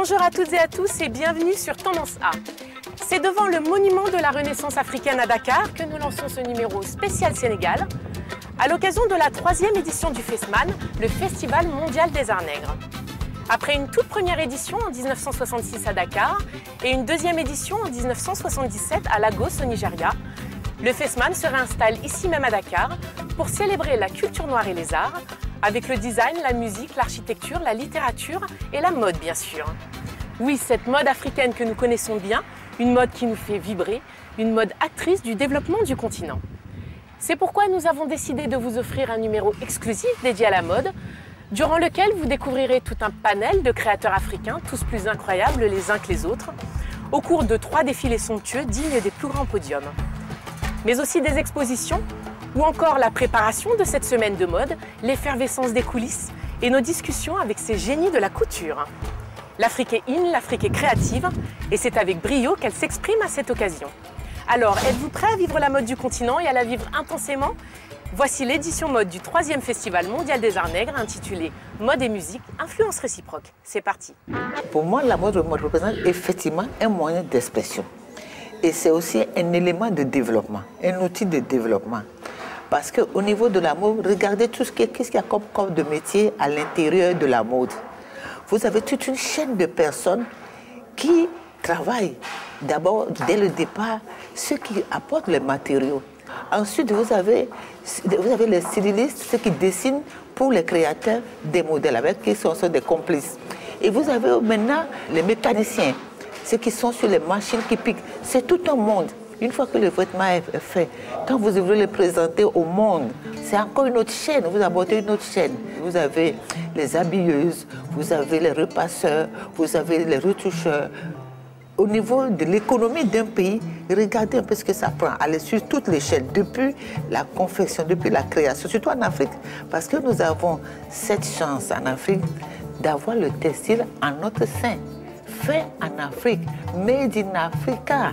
Bonjour à toutes et à tous et bienvenue sur Tendance A. C'est devant le monument de la Renaissance africaine à Dakar que nous lançons ce numéro spécial Sénégal, à l'occasion de la 3e édition du FESMAN, le Festival mondial des arts nègres. Après une toute première édition en 1966 à Dakar et une deuxième édition en 1977 à Lagos au Nigeria, le FESMAN se réinstalle ici même à Dakar pour célébrer la culture noire et les arts, avec le design, la musique, l'architecture, la littérature et la mode bien sûr. Oui, cette mode africaine que nous connaissons bien, une mode qui nous fait vibrer, une mode actrice du développement du continent. C'est pourquoi nous avons décidé de vous offrir un numéro exclusif dédié à la mode, durant lequel vous découvrirez tout un panel de créateurs africains, tous plus incroyables les uns que les autres, au cours de 3 défilés somptueux dignes des plus grands podiums. Mais aussi des expositions, ou encore la préparation de cette semaine de mode, l'effervescence des coulisses et nos discussions avec ces génies de la couture. L'Afrique est in, l'Afrique est créative, et c'est avec brio qu'elle s'exprime à cette occasion. Alors, êtes-vous prêts à vivre la mode du continent et à la vivre intensément? Voici l'édition mode du 3e Festival mondial des arts nègres intitulé Mode et musique, influence réciproque. C'est parti. Pour moi, la mode représente effectivement un moyen d'expression. Et c'est aussi un élément de développement, un outil de développement. Parce qu'au niveau de la mode, regardez qu'est-ce qu'il y a comme corps de métier à l'intérieur de la mode. Vous avez toute une chaîne de personnes qui travaillent. D'abord, dès le départ, ceux qui apportent les matériaux. Ensuite, vous avez les stylistes, ceux qui dessinent pour les créateurs des modèles, avec qui sont des complices. Et vous avez maintenant les mécaniciens, ceux qui sont sur les machines qui piquent. C'est tout un monde. Une fois que le vêtement est fait, quand vous voulez le présenter au monde, c'est encore une autre chaîne, vous abordez une autre chaîne. Vous avez les habilleuses, vous avez les repasseurs, vous avez les retoucheurs. Au niveau de l'économie d'un pays, regardez un peu ce que ça prend, aller sur toutes les chaînes, depuis la confection, depuis la création, surtout en Afrique. Parce que nous avons cette chance en Afrique d'avoir le textile en notre sein, fait en Afrique, made in Africa.